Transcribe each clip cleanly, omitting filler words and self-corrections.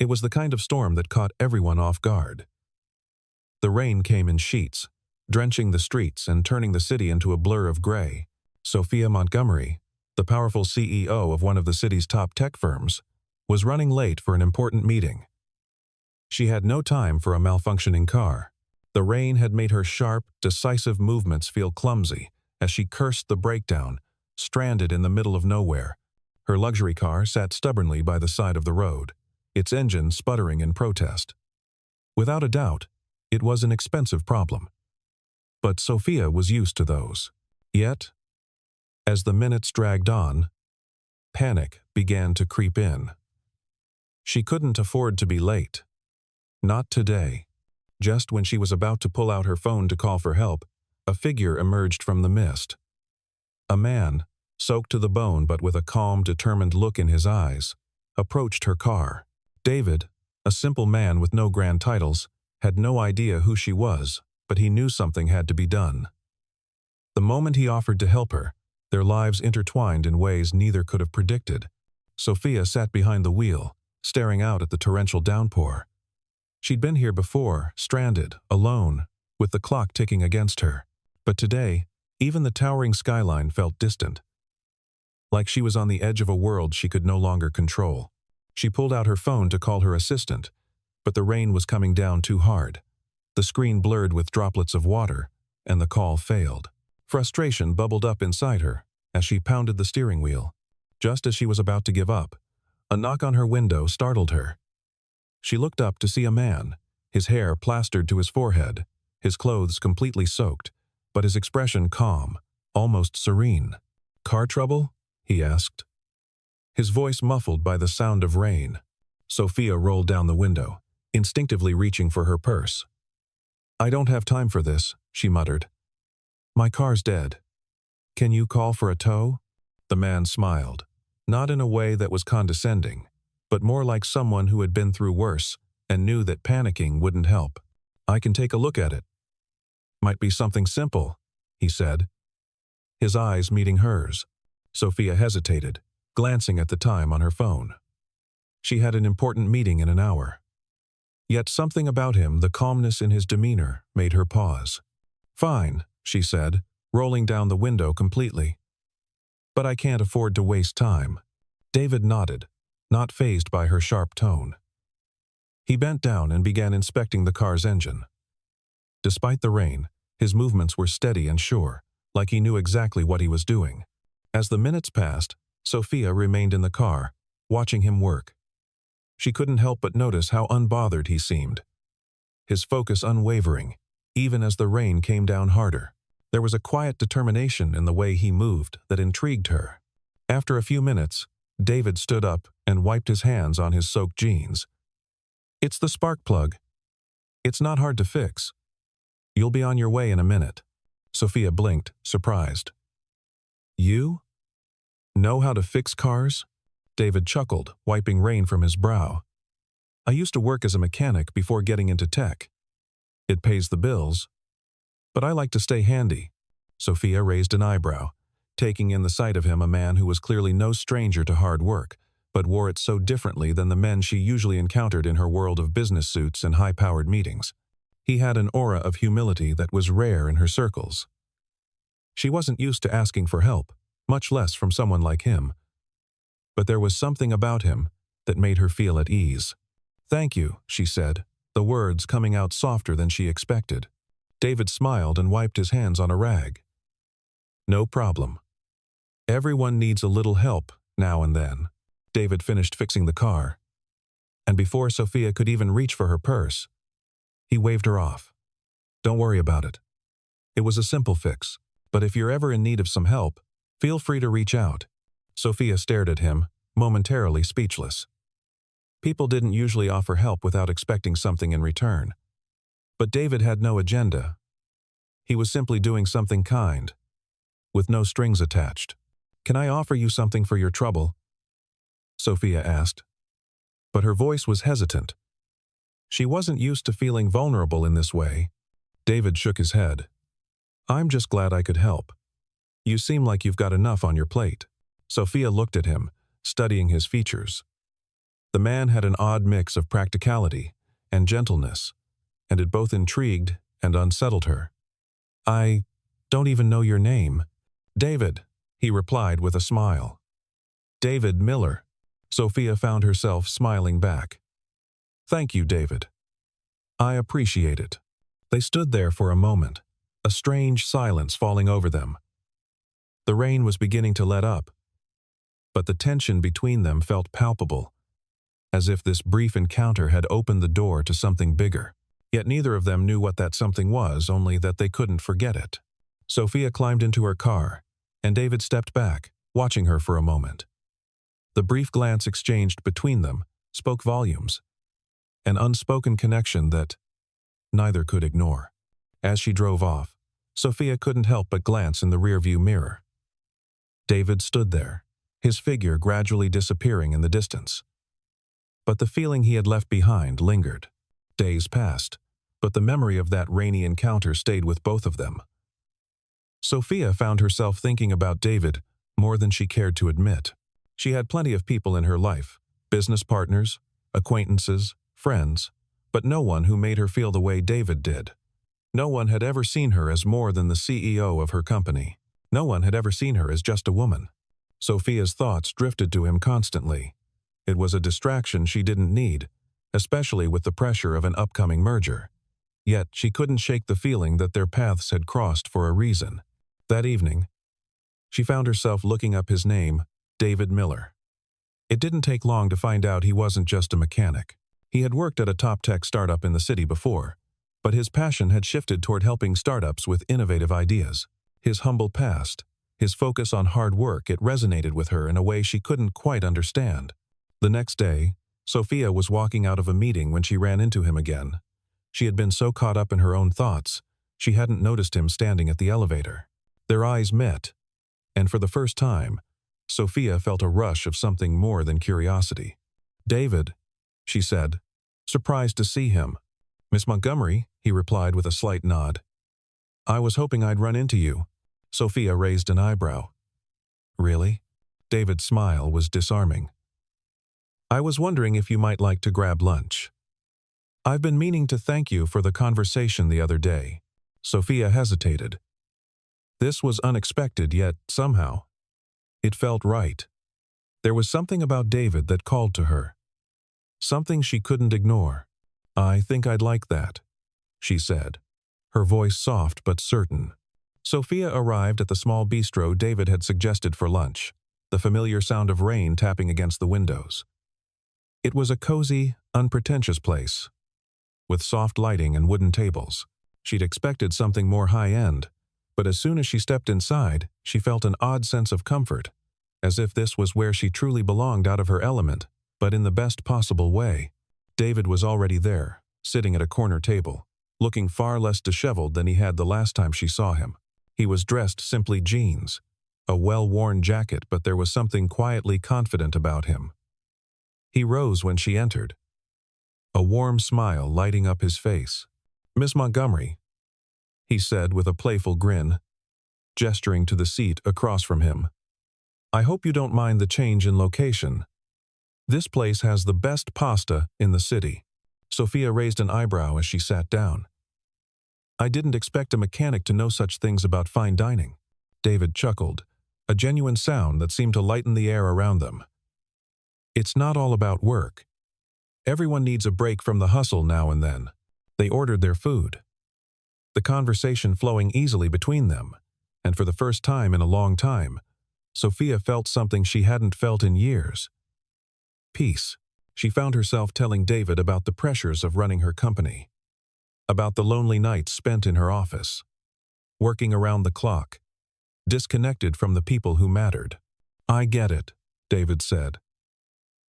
It was the kind of storm that caught everyone off guard. The rain came in sheets, drenching the streets and turning the city into a blur of gray. Sophia Montgomery, the powerful CEO of one of the city's top tech firms, was running late for an important meeting. She had no time for a malfunctioning car. The rain had made her sharp, decisive movements feel clumsy as she cursed the breakdown, stranded in the middle of nowhere. Her luxury car sat stubbornly by the side of the road, its engine sputtering in protest. Without a doubt, it was an expensive problem. But Sophia was used to those. Yet, as the minutes dragged on, panic began to creep in. She couldn't afford to be late. Not today. Just when she was about to pull out her phone to call for help, a figure emerged from the mist. A man, soaked to the bone but with a calm, determined look in his eyes, approached her car. David, a simple man with no grand titles, had no idea who she was, but he knew something had to be done. The moment he offered to help her, their lives intertwined in ways neither could have predicted. Sophia sat behind the wheel, staring out at the torrential downpour. She'd been here before, stranded, alone, with the clock ticking against her. But today, even the towering skyline felt distant, like she was on the edge of a world she could no longer control. She pulled out her phone to call her assistant, but the rain was coming down too hard. The screen blurred with droplets of water, and the call failed. Frustration bubbled up inside her as she pounded the steering wheel. Just as she was about to give up, a knock on her window startled her. She looked up to see a man, his hair plastered to his forehead, his clothes completely soaked, but his expression calm, almost serene. "Car trouble?" he asked. His voice muffled by the sound of rain. Sophia rolled down the window, instinctively reaching for her purse. "I don't have time for this," she muttered. "My car's dead. Can you call for a tow?" The man smiled, not in a way that was condescending, but more like someone who had been through worse and knew that panicking wouldn't help. "I can take a look at it. Might be something simple," he said, his eyes meeting hers. Sophia hesitated, glancing at the time on her phone. She had an important meeting in an hour. Yet something about him, the calmness in his demeanor, made her pause. "Fine," she said, rolling down the window completely. "But I can't afford to waste time." David nodded, not fazed by her sharp tone. He bent down and began inspecting the car's engine. Despite the rain, his movements were steady and sure, like he knew exactly what he was doing. As the minutes passed, Sophia remained in the car, watching him work. She couldn't help but notice how unbothered he seemed. His focus unwavering, even as the rain came down harder. There was a quiet determination in the way he moved that intrigued her. After a few minutes, David stood up and wiped his hands on his soaked jeans. "It's the spark plug. It's not hard to fix. You'll be on your way in a minute." Sophia blinked, surprised. "You know how to fix cars?" David chuckled, wiping rain from his brow. "I used to work as a mechanic before getting into tech. It pays the bills. But I like to stay handy." Sophia raised an eyebrow, taking in the sight of him, a man who was clearly no stranger to hard work, but wore it so differently than the men she usually encountered in her world of business suits and high-powered meetings. He had an aura of humility that was rare in her circles. She wasn't used to asking for help, much less from someone like him. But there was something about him that made her feel at ease. "Thank you," she said, the words coming out softer than she expected. David smiled and wiped his hands on a rag. "No problem. Everyone needs a little help now and then." David finished fixing the car, and before Sophia could even reach for her purse, he waved her off. "Don't worry about it. It was a simple fix, but if you're ever in need of some help, feel free to reach out." Sophia stared at him, momentarily speechless. People didn't usually offer help without expecting something in return. But David had no agenda. He was simply doing something kind, with no strings attached. "Can I offer you something for your trouble?" Sophia asked. But her voice was hesitant. She wasn't used to feeling vulnerable in this way. David shook his head. "I'm just glad I could help. You seem like you've got enough on your plate." Sophia looked at him, studying his features. The man had an odd mix of practicality and gentleness, and it both intrigued and unsettled her. "I don't even know your name." "David," he replied with a smile. "David Miller." Sophia found herself smiling back. "Thank you, David. I appreciate it." They stood there for a moment, a strange silence falling over them. The rain was beginning to let up, but the tension between them felt palpable, as if this brief encounter had opened the door to something bigger. Yet neither of them knew what that something was, only that they couldn't forget it. Sophia climbed into her car, and David stepped back, watching her for a moment. The brief glance exchanged between them spoke volumes, an unspoken connection that neither could ignore. As she drove off, Sophia couldn't help but glance in the rearview mirror. David stood there, his figure gradually disappearing in the distance. But the feeling he had left behind lingered. Days passed, but the memory of that rainy encounter stayed with both of them. Sophia found herself thinking about David more than she cared to admit. She had plenty of people in her life, business partners, acquaintances, friends, but no one who made her feel the way David did. No one had ever seen her as more than the CEO of her company. No one had ever seen her as just a woman. Sophia's thoughts drifted to him constantly. It was a distraction she didn't need, especially with the pressure of an upcoming merger. Yet she couldn't shake the feeling that their paths had crossed for a reason. That evening, she found herself looking up his name, David Miller. It didn't take long to find out he wasn't just a mechanic. He had worked at a top tech startup in the city before, but his passion had shifted toward helping startups with innovative ideas. His humble past, his focus on hard work, it resonated with her in a way she couldn't quite understand. The next day, Sophia was walking out of a meeting when she ran into him again. She had been so caught up in her own thoughts, she hadn't noticed him standing at the elevator. Their eyes met, and for the first time, Sophia felt a rush of something more than curiosity. "David," she said, surprised to see him. "Miss Montgomery," he replied with a slight nod. "I was hoping I'd run into you." Sophia raised an eyebrow. "Really?" David's smile was disarming. "I was wondering if you might like to grab lunch. I've been meaning to thank you for the conversation the other day." Sophia hesitated. This was unexpected, yet somehow it felt right. There was something about David that called to her. Something she couldn't ignore. "I think I'd like that," she said, her voice soft but certain. Sophia arrived at the small bistro David had suggested for lunch, the familiar sound of rain tapping against the windows. It was a cozy, unpretentious place, with soft lighting and wooden tables. She'd expected something more high-end, but as soon as she stepped inside, she felt an odd sense of comfort, as if this was where she truly belonged, out of her element, but in the best possible way. David was already there, sitting at a corner table, looking far less disheveled than he had the last time she saw him. He was dressed simply jeans, a well-worn jacket, but there was something quietly confident about him. He rose when she entered, a warm smile lighting up his face. "Miss Montgomery," he said with a playful grin, gesturing to the seat across from him. "I hope you don't mind the change in location. This place has the best pasta in the city." Sophia raised an eyebrow as she sat down. "I didn't expect a mechanic to know such things about fine dining." David chuckled, a genuine sound that seemed to lighten the air around them. "It's not all about work. Everyone needs a break from the hustle now and then." They ordered their food, the conversation flowing easily between them, and for the first time in a long time, Sophia felt something she hadn't felt in years. Peace. She found herself telling David about the pressures of running her company, about the lonely nights spent in her office, working around the clock, disconnected from the people who mattered. "I get it," David said,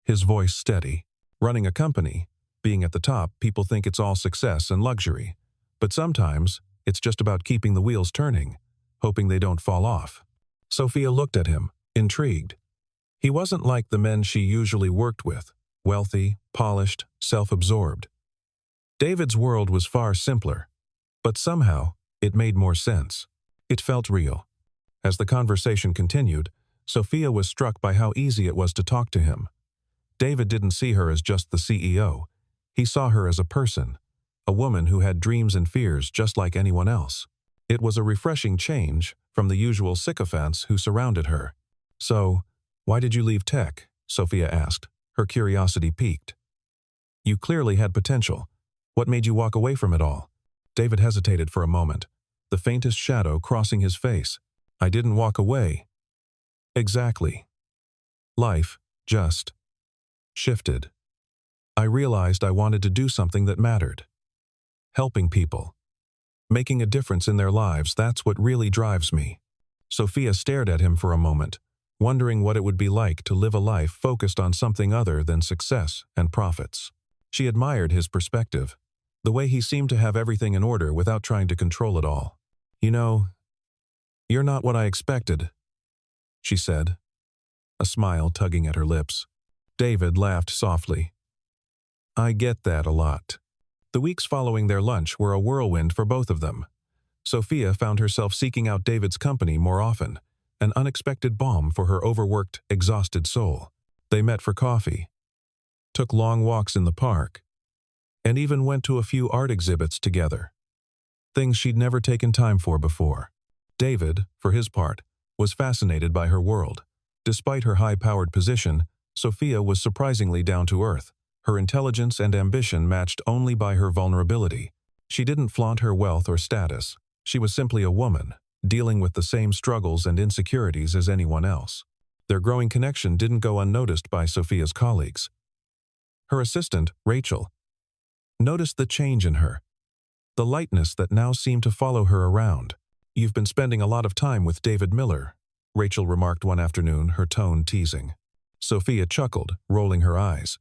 his voice steady. "Running a company, being at the top, people think it's all success and luxury. But sometimes, it's just about keeping the wheels turning, hoping they don't fall off." Sophia looked at him, intrigued. He wasn't like the men she usually worked with, wealthy, polished, self-absorbed. David's world was far simpler, but somehow it made more sense. It felt real. As the conversation continued, Sophia was struck by how easy it was to talk to him. David didn't see her as just the CEO. He saw her as a person, a woman who had dreams and fears just like anyone else. It was a refreshing change from the usual sycophants who surrounded her. "So, why did you leave tech?" Sophia asked, her curiosity piqued. "You clearly had potential. What made you walk away from it all?" David hesitated for a moment, the faintest shadow crossing his face. "I didn't walk away." "Exactly. Life just shifted. I realized I wanted to do something that mattered. Helping people. Making a difference in their lives, that's what really drives me." Sophia stared at him for a moment, wondering what it would be like to live a life focused on something other than success and profits. She admired his perspective, the way he seemed to have everything in order without trying to control it all. "You know, you're not what I expected," she said, a smile tugging at her lips. David laughed softly. "I get that a lot." The weeks following their lunch were a whirlwind for both of them. Sophia found herself seeking out David's company more often, an unexpected balm for her overworked, exhausted soul. They met for coffee, took long walks in the park, and even went to a few art exhibits together. Things she'd never taken time for before. David, for his part, was fascinated by her world. Despite her high-powered position, Sophia was surprisingly down-to-earth. Her intelligence and ambition matched only by her vulnerability. She didn't flaunt her wealth or status. She was simply a woman, dealing with the same struggles and insecurities as anyone else. Their growing connection didn't go unnoticed by Sophia's colleagues. Her assistant, Rachel, noticed the change in her, the lightness that now seemed to follow her around. "You've been spending a lot of time with David Miller," Rachel remarked one afternoon, her tone teasing. Sophia chuckled, rolling her eyes.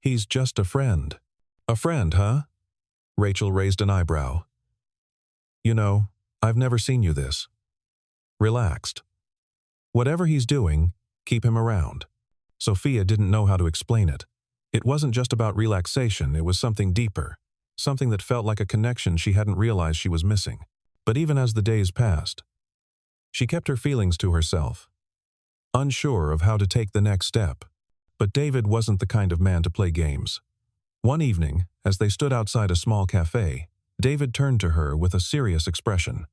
"He's just a friend." "A friend, huh?" Rachel raised an eyebrow. "You know, I've never seen you this relaxed. Whatever he's doing, keep him around." Sophia didn't know how to explain it. It wasn't just about relaxation, it was something deeper, something that felt like a connection she hadn't realized she was missing. But even as the days passed, she kept her feelings to herself, unsure of how to take the next step. But David wasn't the kind of man to play games. One evening, as they stood outside a small café, David turned to her with a serious expression.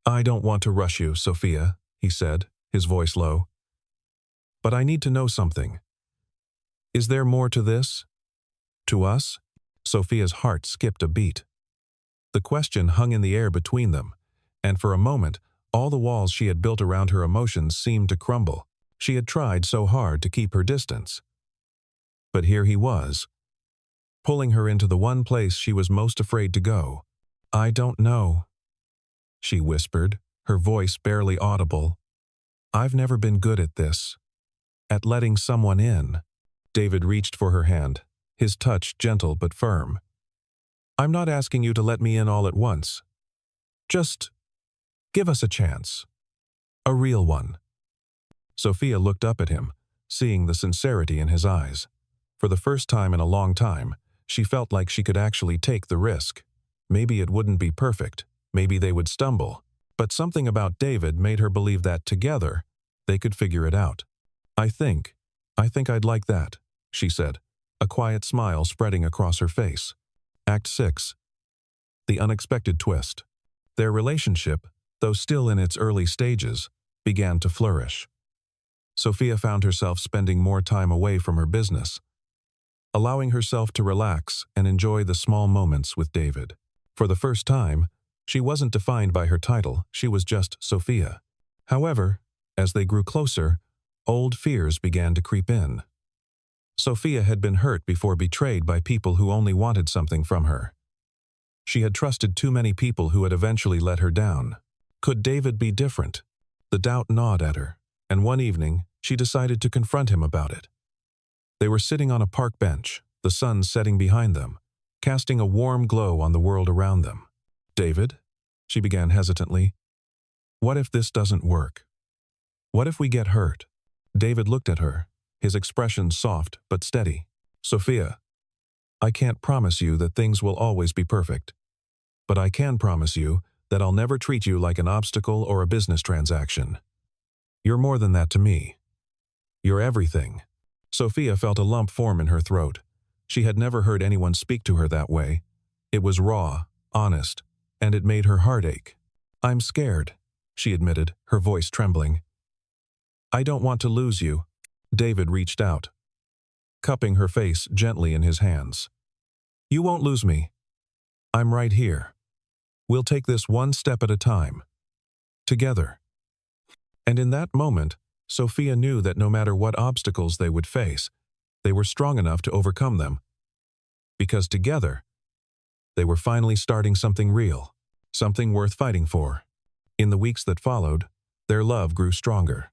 "I don't want to rush you, Sophia," he said, his voice low. "But I need to know something. Is there more to this? To us?" Sophia's heart skipped a beat. The question hung in the air between them, and for a moment, all the walls she had built around her emotions seemed to crumble. She had tried so hard to keep her distance. But here he was, pulling her into the one place she was most afraid to go. "I don't know," she whispered, her voice barely audible. "I've never been good at this, at letting someone in." David reached for her hand, his touch gentle but firm. "I'm not asking you to let me in all at once. Just give us a chance. A real one." Sophia looked up at him, seeing the sincerity in his eyes. For the first time in a long time, she felt like she could actually take the risk. Maybe it wouldn't be perfect, maybe they would stumble, but something about David made her believe that together, they could figure it out. I think I'd like that," she said, a quiet smile spreading across her face. Act 6. The unexpected twist. Their relationship, though still in its early stages, began to flourish. Sophia found herself spending more time away from her business, allowing herself to relax and enjoy the small moments with David. For the first time, she wasn't defined by her title, she was just Sophia. However, as they grew closer, old fears began to creep in. Sophia had been hurt before, betrayed by people who only wanted something from her. She had trusted too many people who had eventually let her down. Could David be different? The doubt gnawed at her, and one evening, she decided to confront him about it. They were sitting on a park bench, the sun setting behind them, casting a warm glow on the world around them. "David," she began hesitantly, "what if this doesn't work? What if we get hurt?" David looked at her, his expression soft but steady. "Sophia, I can't promise you that things will always be perfect, but I can promise you that I'll never treat you like an obstacle or a business transaction. You're more than that to me. You're everything." Sophia felt a lump form in her throat. She had never heard anyone speak to her that way. It was raw, honest, and it made her heart ache. "I'm scared," she admitted, her voice trembling. "I don't want to lose you." David reached out, cupping her face gently in his hands. "You won't lose me. I'm right here. We'll take this one step at a time. Together." And in that moment, Sophia knew that no matter what obstacles they would face, they were strong enough to overcome them. Because together, they were finally starting something real, something worth fighting for. In the weeks that followed, their love grew stronger.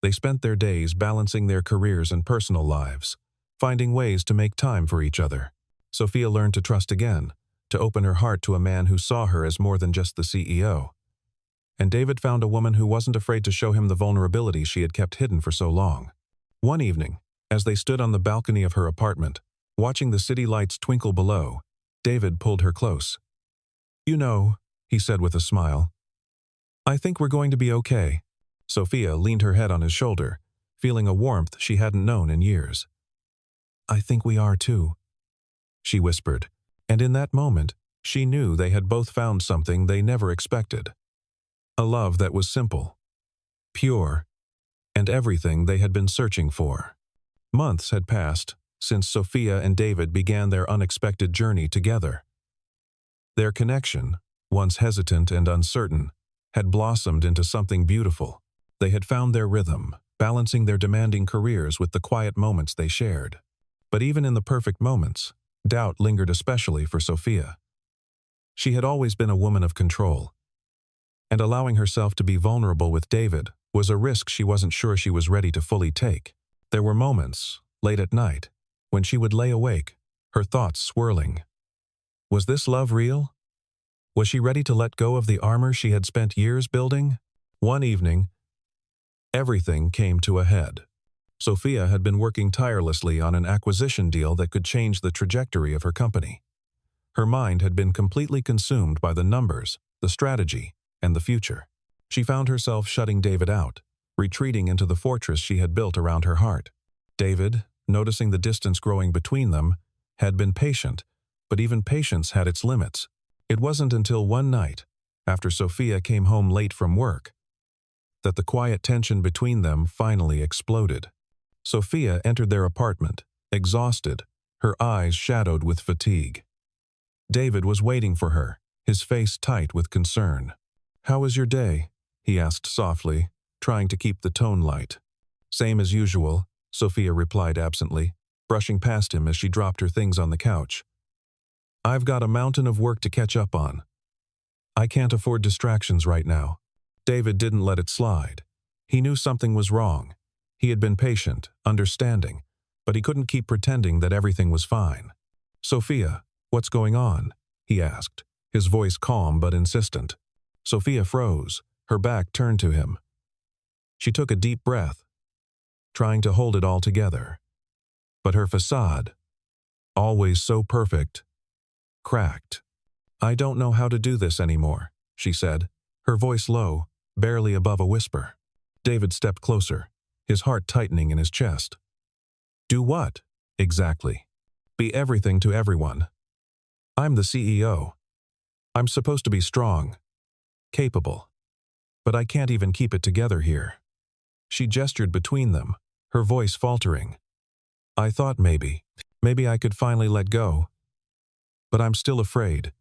They spent their days balancing their careers and personal lives, finding ways to make time for each other. Sophia learned to trust again, to open her heart to a man who saw her as more than just the CEO. And David found a woman who wasn't afraid to show him the vulnerability she had kept hidden for so long. One evening, as they stood on the balcony of her apartment, watching the city lights twinkle below, David pulled her close. "You know," he said with a smile, "I think we're going to be okay." Sophia leaned her head on his shoulder, feeling a warmth she hadn't known in years. "I think we are too," she whispered, and in that moment, she knew they had both found something they never expected. A love that was simple, pure, and everything they had been searching for. Months had passed since Sophia and David began their unexpected journey together. Their connection, once hesitant and uncertain, had blossomed into something beautiful. They had found their rhythm, balancing their demanding careers with the quiet moments they shared. But even in the perfect moments, doubt lingered, especially for Sophia. She had always been a woman of control, and allowing herself to be vulnerable with David was a risk she wasn't sure she was ready to fully take. There were moments, late at night, when she would lay awake, her thoughts swirling. Was this love real? Was she ready to let go of the armor she had spent years building? One evening, everything came to a head. Sophia had been working tirelessly on an acquisition deal that could change the trajectory of her company. Her mind had been completely consumed by the numbers, the strategy, and the future. She found herself shutting David out, retreating into the fortress she had built around her heart. David, noticing the distance growing between them, had been patient, but even patience had its limits. It wasn't until one night, after Sophia came home late from work, that the quiet tension between them finally exploded. Sophia entered their apartment, exhausted, her eyes shadowed with fatigue. David was waiting for her, his face tight with concern. "How was your day?" he asked softly, trying to keep the tone light. "Same as usual," Sophia replied absently, brushing past him as she dropped her things on the couch. "I've got a mountain of work to catch up on. I can't afford distractions right now." David didn't let it slide. He knew something was wrong. He had been patient, understanding, but he couldn't keep pretending that everything was fine. "Sophia, what's going on?" he asked, his voice calm but insistent. Sophia froze, her back turned to him. She took a deep breath, trying to hold it all together. But her facade, always so perfect, cracked. "I don't know how to do this anymore," she said, her voice low, barely above a whisper. David stepped closer, his heart tightening in his chest. "Do what, exactly?" "Be everything to everyone. I'm the CEO. I'm supposed to be strong, capable, but I can't even keep it together here." She gestured between them, her voice faltering. "I thought maybe I could finally let go. But I'm still afraid.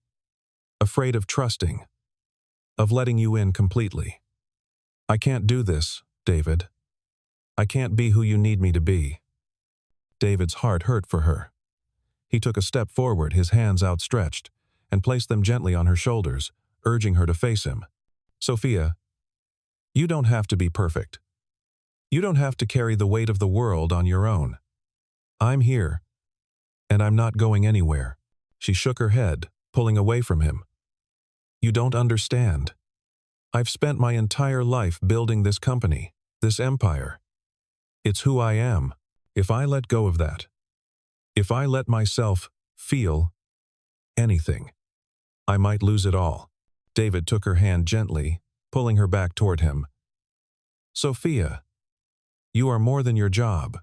Afraid of trusting, of letting you in completely. I can't do this, David. I can't be who you need me to be." David's heart hurt for her. He took a step forward, his hands outstretched, and placed them gently on her shoulders, urging her to face him. "Sophia, you don't have to be perfect. You don't have to carry the weight of the world on your own. I'm here, and I'm not going anywhere." She shook her head, pulling away from him. "You don't understand. I've spent my entire life building this company, this empire. It's who I am. If I let go of that, if I let myself feel anything, I might lose it all." David took her hand gently, pulling her back toward him. "Sophia, you are more than your job.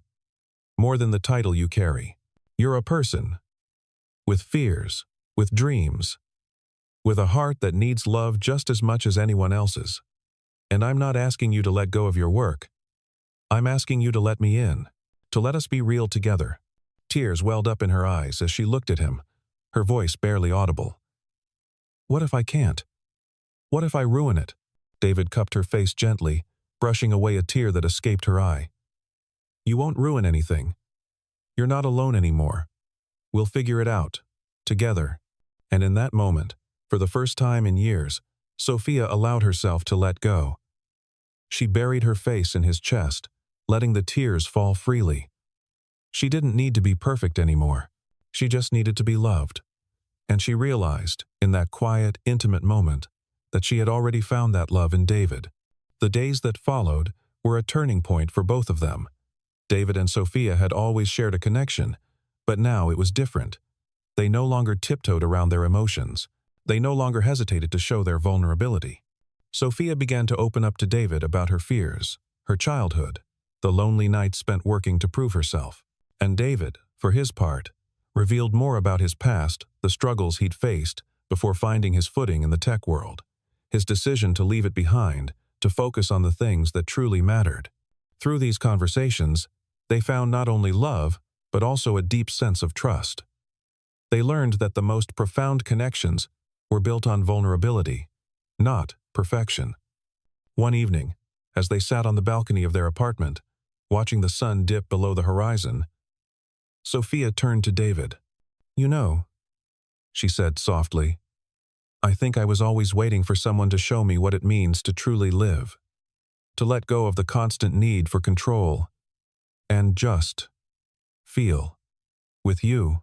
more than the title you carry. You're a person, with fears, with dreams, with a heart that needs love just as much as anyone else's. And I'm not asking you to let go of your work. I'm asking you to let me in, to let us be real together. Tears welled up in her eyes as she looked at him, her voice barely audible. What if I can't? What if I ruin it? David cupped her face gently, brushing away a tear that escaped her eye. You won't ruin anything. You're not alone anymore. We'll figure it out, together. And in that moment, for the first time in years, Sophia allowed herself to let go. She buried her face in his chest, letting the tears fall freely. She didn't need to be perfect anymore. She just needed to be loved. And she realized, in that quiet, intimate moment, that she had already found that love in David. The days that followed were a turning point for both of them. David and Sophia had always shared a connection, but now it was different. They no longer tiptoed around their emotions. They no longer hesitated to show their vulnerability. Sophia began to open up to David about her fears, her childhood, the lonely nights spent working to prove herself. And David, for his part, revealed more about his past, the struggles he'd faced before finding his footing in the tech world, his decision to leave it behind, to focus on the things that truly mattered. Through these conversations, they found not only love, but also a deep sense of trust. They learned that the most profound connections were built on vulnerability, not perfection. One evening, as they sat on the balcony of their apartment, watching the sun dip below the horizon, Sophia turned to David. You know, she said softly, I think I was always waiting for someone to show me what it means to truly live, to let go of the constant need for control, and just feel. With you,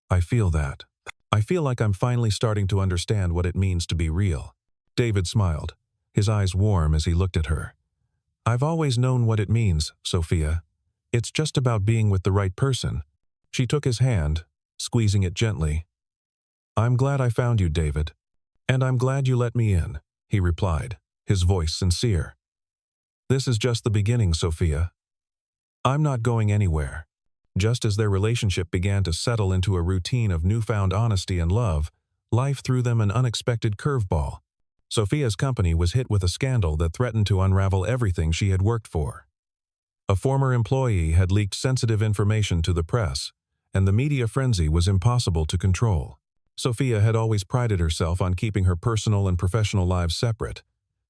I feel that. I feel like I'm finally starting to understand what it means to be real. David smiled, his eyes warm as he looked at her. I've always known what it means, Sophia. It's just about being with the right person. She took his hand, squeezing it gently. I'm glad I found you, David. And I'm glad you let me in, he replied, his voice sincere. This is just the beginning, Sophia. I'm not going anywhere. Just as their relationship began to settle into a routine of newfound honesty and love, life threw them an unexpected curveball. Sophia's company was hit with a scandal that threatened to unravel everything she had worked for. A former employee had leaked sensitive information to the press, and the media frenzy was impossible to control. Sophia had always prided herself on keeping her personal and professional lives separate,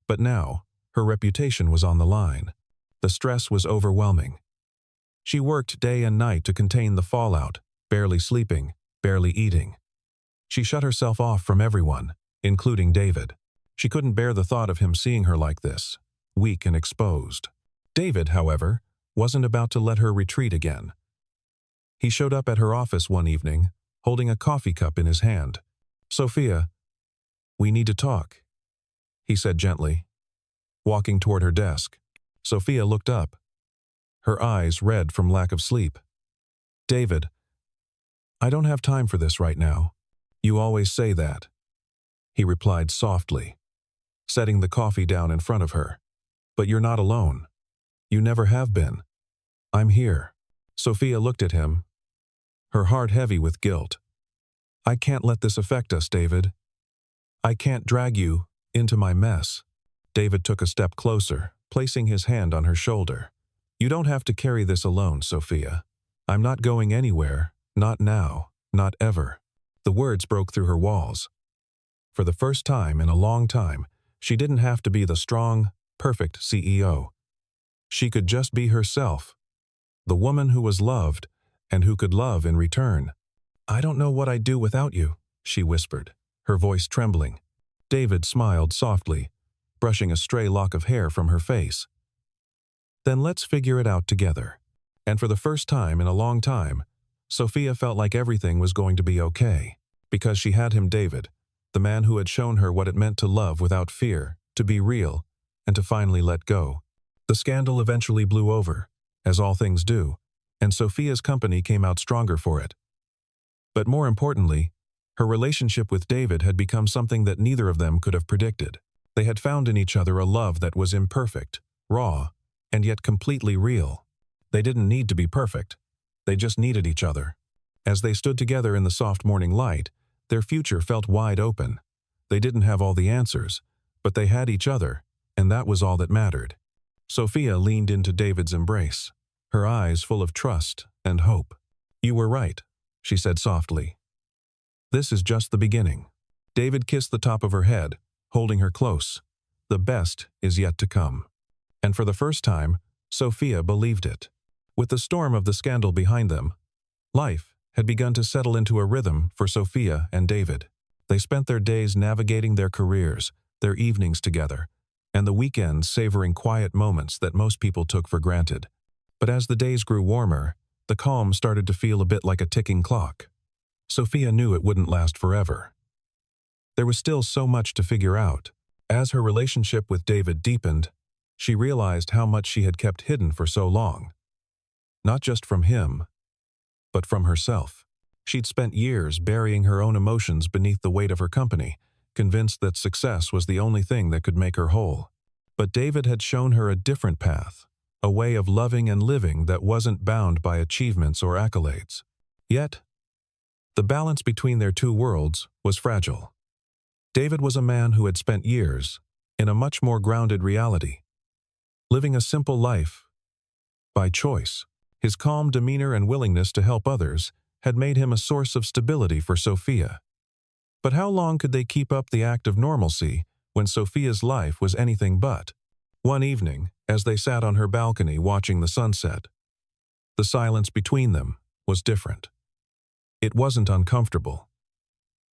but now, her reputation was on the line. The stress was overwhelming. She worked day and night to contain the fallout, barely sleeping, barely eating. She shut herself off from everyone, including David. She couldn't bear the thought of him seeing her like this, weak and exposed. David, however, wasn't about to let her retreat again. He showed up at her office one evening, holding a coffee cup in his hand. Sophia, we need to talk, he said gently, walking toward her desk. Sophia looked up, her eyes red from lack of sleep. David, I don't have time for this right now. You always say that, he replied softly, setting the coffee down in front of her. But you're not alone. You never have been. I'm here. Sophia looked at him, her heart heavy with guilt. I can't let this affect us, David. I can't drag you into my mess. David took a step closer, placing his hand on her shoulder. You don't have to carry this alone, Sophia. I'm not going anywhere, not now, not ever. The words broke through her walls. For the first time in a long time, she didn't have to be the strong, perfect CEO. She could just be herself, the woman who was loved and who could love in return. I don't know what I'd do without you, she whispered, her voice trembling. David smiled softly, brushing a stray lock of hair from her face. Then let's figure it out together. And for the first time in a long time, Sophia felt like everything was going to be okay, because she had him, David, the man who had shown her what it meant to love without fear, to be real, and to finally let go. The scandal eventually blew over, as all things do, and Sophia's company came out stronger for it. But more importantly, her relationship with David had become something that neither of them could have predicted. They had found in each other a love that was imperfect, raw, and yet completely real. They didn't need to be perfect. They just needed each other. As they stood together in the soft morning light, their future felt wide open. They didn't have all the answers, but they had each other, and that was all that mattered. Sophia leaned into David's embrace, her eyes full of trust and hope. "You were right," she said softly. "This is just the beginning." David kissed the top of her head, holding her close. The best is yet to come. And for the first time, Sophia believed it. With the storm of the scandal behind them, life had begun to settle into a rhythm for Sophia and David. They spent their days navigating their careers, their evenings together, and the weekends savoring quiet moments that most people took for granted. But as the days grew warmer, the calm started to feel a bit like a ticking clock. Sophia knew it wouldn't last forever. There was still so much to figure out. As her relationship with David deepened, she realized how much she had kept hidden for so long. Not just from him, but from herself. She'd spent years burying her own emotions beneath the weight of her company, convinced that success was the only thing that could make her whole. But David had shown her a different path, a way of loving and living that wasn't bound by achievements or accolades. Yet, the balance between their two worlds was fragile. David was a man who had spent years in a much more grounded reality, living a simple life by choice. His calm demeanor and willingness to help others had made him a source of stability for Sophia. But how long could they keep up the act of normalcy when Sophia's life was anything but? One evening, as they sat on her balcony watching the sunset, the silence between them was different. It wasn't uncomfortable,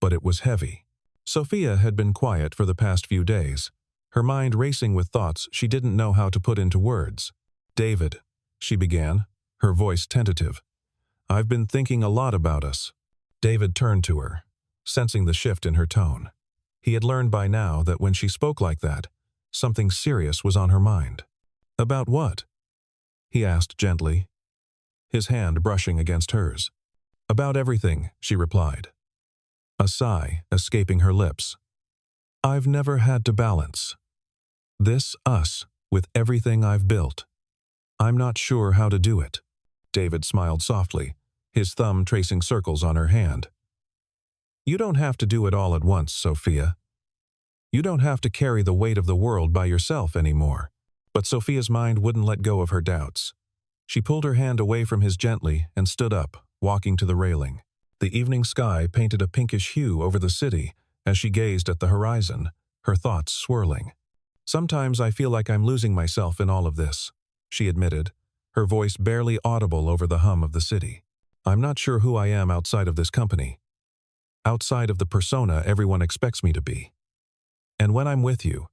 but it was heavy. Sophia had been quiet for the past few days, her mind racing with thoughts she didn't know how to put into words. "David," she began, her voice tentative, "I've been thinking a lot about us." David turned to her, sensing the shift in her tone. He had learned by now that when she spoke like that, something serious was on her mind. "About what?" he asked gently, his hand brushing against hers. "About everything," she replied, a sigh escaping her lips. "I've never had to balance this us with everything I've built. I'm not sure how to do it." David smiled softly, his thumb tracing circles on her hand. "You don't have to do it all at once, Sophia. You don't have to carry the weight of the world by yourself anymore." But Sophia's mind wouldn't let go of her doubts. She pulled her hand away from his gently and stood up, walking to the railing. The evening sky painted a pinkish hue over the city as she gazed at the horizon, her thoughts swirling. "Sometimes I feel like I'm losing myself in all of this," she admitted, her voice barely audible over the hum of the city. "I'm not sure who I am outside of this company, outside of the persona everyone expects me to be. And when I'm with you,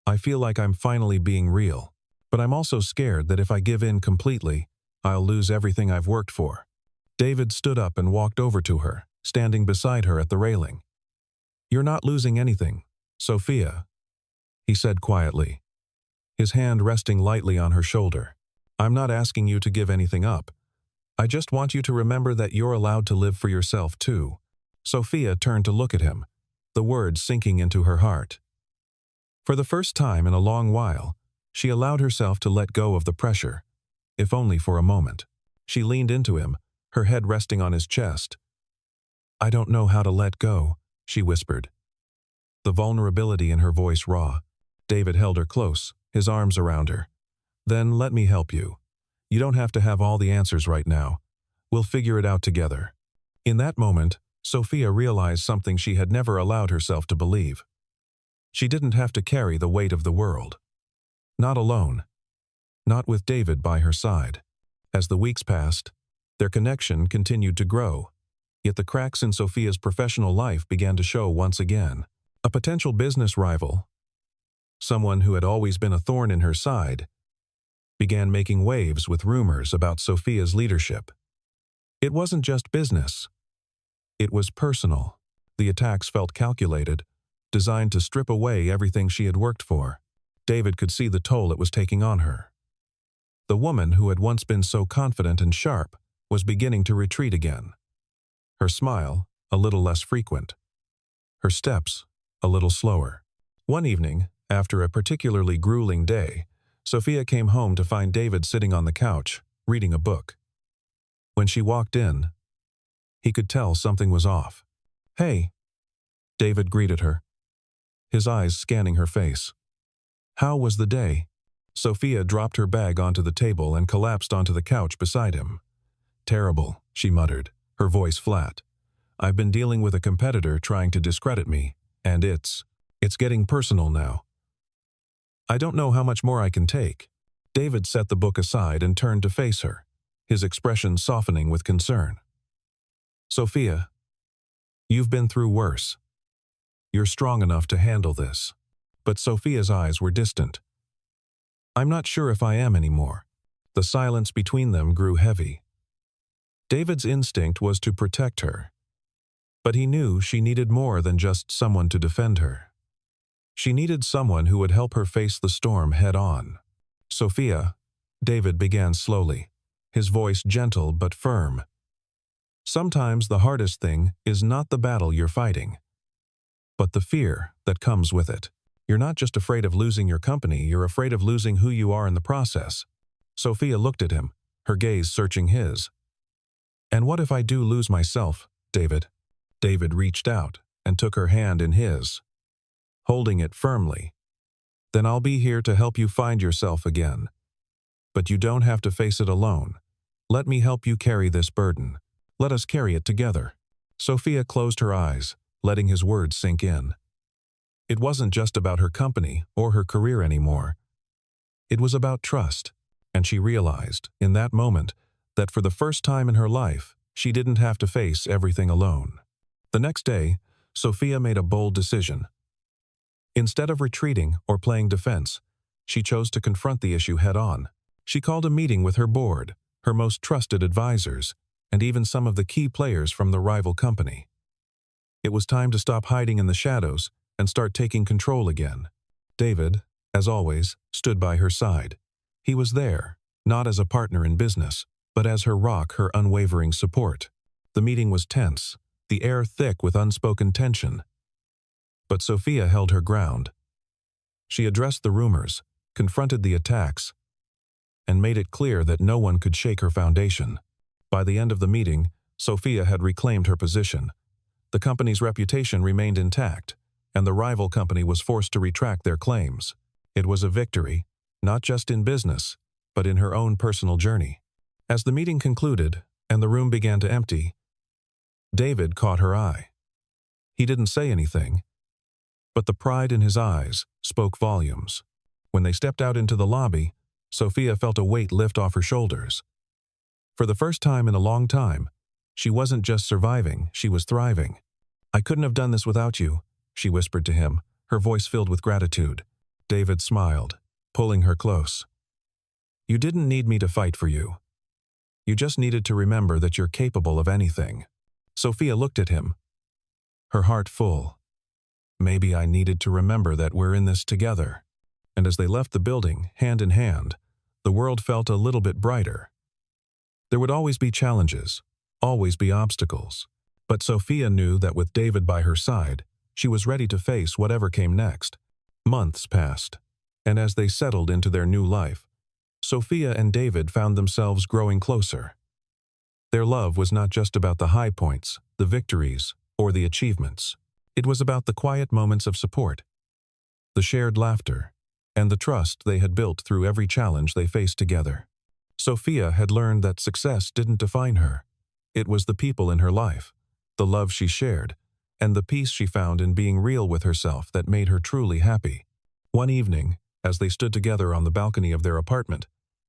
I feel like I'm finally being real. But I'm also scared that if I give in completely, I'll lose everything I've worked for." David stood up and walked over to her, standing beside her at the railing. "You're not losing anything, Sophia," he said quietly, his hand resting lightly on her shoulder. "I'm not asking you to give anything up. I just want you to remember that you're allowed to live for yourself too." Sophia turned to look at him, the words sinking into her heart. For the first time in a long while, she allowed herself to let go of the pressure, if only for a moment. She leaned into him, her head resting on his chest. "I don't know how to let go," she whispered, the vulnerability in her voice raw. David held her close, his arms around her. "Then let me help you. You don't have to have all the answers right now. We'll figure it out together." In that moment, Sophia realized something she had never allowed herself to believe. She didn't have to carry the weight of the world. Not alone. Not with David by her side. As the weeks passed, their connection continued to grow, yet the cracks in Sophia's professional life began to show once again. A potential business rival, someone who had always been a thorn in her side, began making waves with rumors about Sophia's leadership. It wasn't just business. It was personal. The attacks felt calculated, designed to strip away everything she had worked for. David could see the toll it was taking on her. The woman who had once been so confident and sharp was beginning to retreat again. Her smile, a little less frequent. Her steps, a little slower. One evening, after a particularly grueling day, Sophia came home to find David sitting on the couch, reading a book. When she walked in, he could tell something was off. "Hey," David greeted her, his eyes scanning her face. "How was the day?" Sophia dropped her bag onto the table and collapsed onto the couch beside him. "Terrible," she muttered, her voice flat. "I've been dealing with a competitor trying to discredit me, and it's getting personal now. I don't know how much more I can take." David set the book aside and turned to face her, his expression softening with concern. "Sophia, you've been through worse. You're strong enough to handle this." But Sophia's eyes were distant. "I'm not sure if I am anymore." The silence between them grew heavy. David's instinct was to protect her, but he knew she needed more than just someone to defend her. She needed someone who would help her face the storm head-on. "Sophia," David began slowly, his voice gentle but firm. "Sometimes the hardest thing is not the battle you're fighting, but the fear that comes with it. You're not just afraid of losing your company, you're afraid of losing who you are in the process." Sophia looked at him, her gaze searching his. "And what if I do lose myself, David?" David reached out and took her hand in his, holding it firmly. "Then I'll be here to help you find yourself again. But you don't have to face it alone. Let me help you carry this burden. Let us carry it together." Sophia closed her eyes, letting his words sink in. It wasn't just about her company or her career anymore. It was about trust, and she realized, in that moment, that for the first time in her life, she didn't have to face everything alone. The next day, Sophia made a bold decision. Instead of retreating or playing defense, she chose to confront the issue head-on. She called a meeting with her board, her most trusted advisors, and even some of the key players from the rival company. It was time to stop hiding in the shadows and start taking control again. David, as always, stood by her side. He was there, not as a partner in business, but as her rock, her unwavering support. The meeting was tense, the air thick with unspoken tension. But Sophia held her ground. She addressed the rumors, confronted the attacks, and made it clear that no one could shake her foundation. By the end of the meeting, Sophia had reclaimed her position. The company's reputation remained intact, and the rival company was forced to retract their claims. It was a victory, not just in business, but in her own personal journey. As the meeting concluded and the room began to empty, David caught her eye. He didn't say anything, but the pride in his eyes spoke volumes. When they stepped out into the lobby, Sophia felt a weight lift off her shoulders. For the first time in a long time, she wasn't just surviving, she was thriving. "I couldn't have done this without you," she whispered to him, her voice filled with gratitude. David smiled, pulling her close. "You didn't need me to fight for you. You just needed to remember that you're capable of anything." Sophia looked at him, her heart full. "Maybe I needed to remember that we're in this together." And as they left the building, hand in hand, the world felt a little bit brighter. There would always be challenges, always be obstacles. But Sophia knew that with David by her side, she was ready to face whatever came next. Months passed, and as they settled into their new life, Sophia and David found themselves growing closer. Their love was not just about the high points, the victories, or the achievements. It was about the quiet moments of support, the shared laughter, and the trust they had built through every challenge they faced together. Sophia had learned that success didn't define her. It was the people in her life, the love she shared, and the peace she found in being real with herself that made her truly happy. One evening, as they stood together on the balcony of their apartment,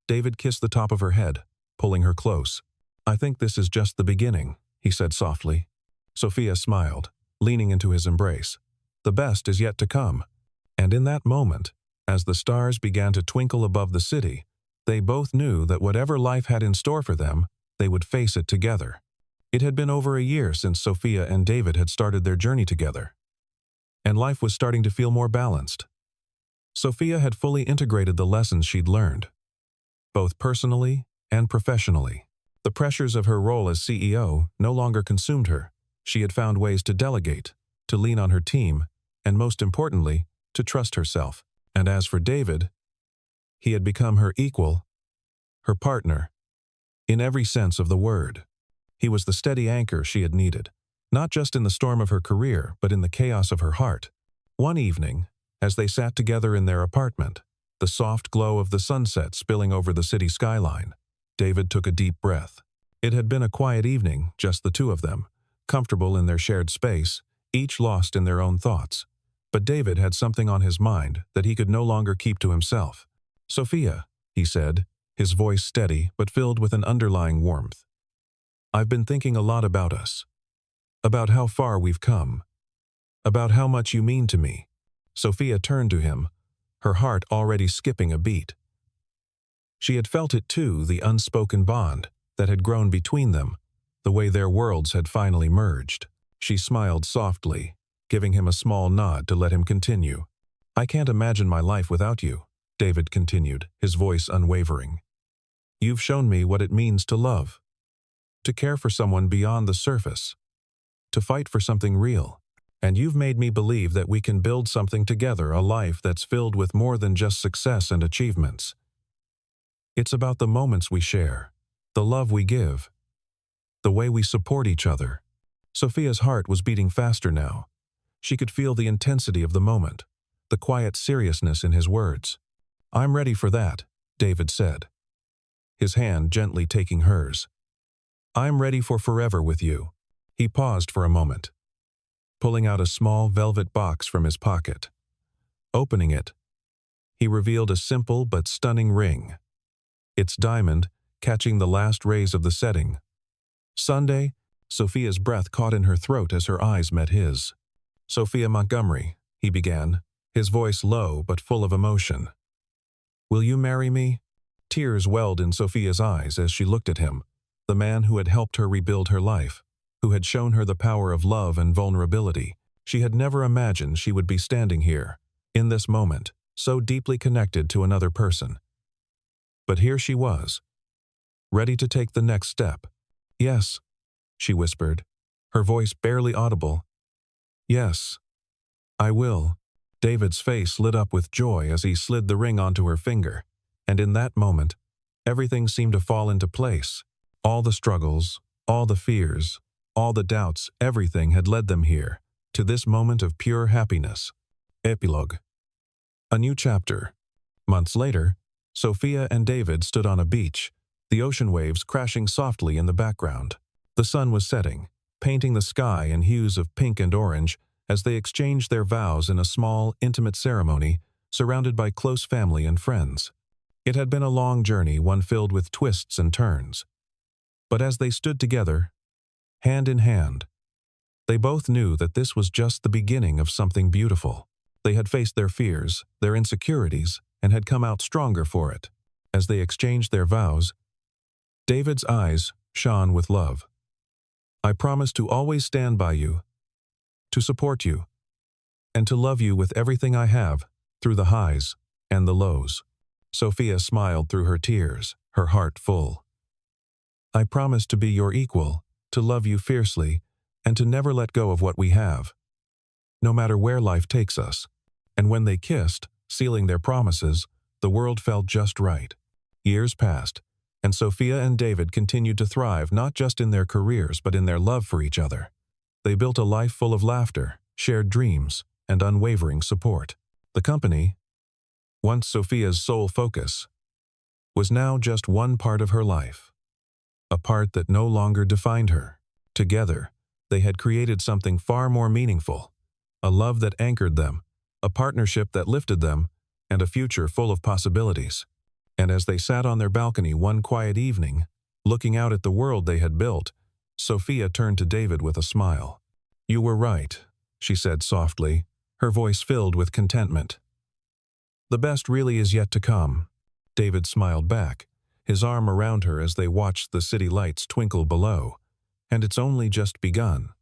David kissed the top of her head, pulling her close. "I think this is just the beginning," he said softly. Sophia smiled, leaning into his embrace. "The best is yet to come." And in that moment, as the stars began to twinkle above the city, they both knew that whatever life had in store for them, they would face it together. It had been over a year since Sophia and David had started their journey together, and life was starting to feel more balanced. Sophia had fully integrated the lessons she'd learned, both personally and professionally. The pressures of her role as CEO no longer consumed her. She had found ways to delegate, to lean on her team, and most importantly, to trust herself. And as for David, he had become her equal, her partner. in every sense of the word. He was the steady anchor she had needed, not just in the storm of her career, but in the chaos of her heart. One evening, as they sat together in their apartment, the soft glow of the sunset spilling over the city skyline, David took a deep breath. It had been a quiet evening, just the two of them, comfortable in their shared space, each lost in their own thoughts. But David had something on his mind that he could no longer keep to himself. "Sophia," he said, his voice steady but filled with an underlying warmth. "I've been thinking a lot about us. About how far we've come. About how much you mean to me." Sophia turned to him, her heart already skipping a beat. She had felt it too, the unspoken bond that had grown between them, the way their worlds had finally merged. She smiled softly, giving him a small nod to let him continue. "I can't imagine my life without you," David continued, his voice unwavering. "You've shown me what it means to love, to care for someone beyond the surface, to fight for something real. And you've made me believe that we can build something together, a life that's filled with more than just success and achievements. It's about the moments we share, the love we give, the way we support each other." Sophia's heart was beating faster now. She could feel the intensity of the moment, the quiet seriousness in his words. "I'm ready for that," David said, his hand gently taking hers. "I'm ready for forever with you." He paused for a moment, pulling out a small velvet box from his pocket. Opening it, he revealed a simple but stunning ring, its diamond catching the last rays of the setting. "Sunday," Sophia's breath caught in her throat as her eyes met his. "Sophia Montgomery," he began, his voice low but full of emotion. "Will you marry me?" Tears welled in Sophia's eyes as she looked at him, the man who had helped her rebuild her life, who had shown her the power of love and vulnerability. She had never imagined she would be standing here, in this moment, so deeply connected to another person. But here she was, ready to take the next step. "Yes," she whispered, her voice barely audible. "Yes, I will." David's face lit up with joy as he slid the ring onto her finger, and in that moment, everything seemed to fall into place. All the struggles, all the fears, all the doubts, everything had led them here, to this moment of pure happiness. Epilogue. A new chapter. Months later, Sophia and David stood on a beach, the ocean waves crashing softly in the background. The sun was setting, painting the sky in hues of pink and orange as they exchanged their vows in a small, intimate ceremony surrounded by close family and friends. It had been a long journey, one filled with twists and turns. But as they stood together, hand in hand, they both knew that this was just the beginning of something beautiful. They had faced their fears, their insecurities, and had come out stronger for it. As they exchanged their vows, David's eyes shone with love. "I promise to always stand by you, to support you, and to love you with everything I have, through the highs and the lows." Sophia smiled through her tears, her heart full. "I promise to be your equal, to love you fiercely, and to never let go of what we have, no matter where life takes us." And when they kissed, sealing their promises, the world felt just right. Years passed, and Sophia and David continued to thrive not just in their careers but in their love for each other. They built a life full of laughter, shared dreams, and unwavering support. The company, once Sophia's sole focus, was now just one part of her life, a part that no longer defined her. Together, they had created something far more meaningful, a love that anchored them, a partnership that lifted them, and a future full of possibilities. And as they sat on their balcony one quiet evening, looking out at the world they had built, Sophia turned to David with a smile. "You were right," she said softly, her voice filled with contentment. "The best really is yet to come." David smiled back, his arm around her as they watched the city lights twinkle below. "And it's only just begun."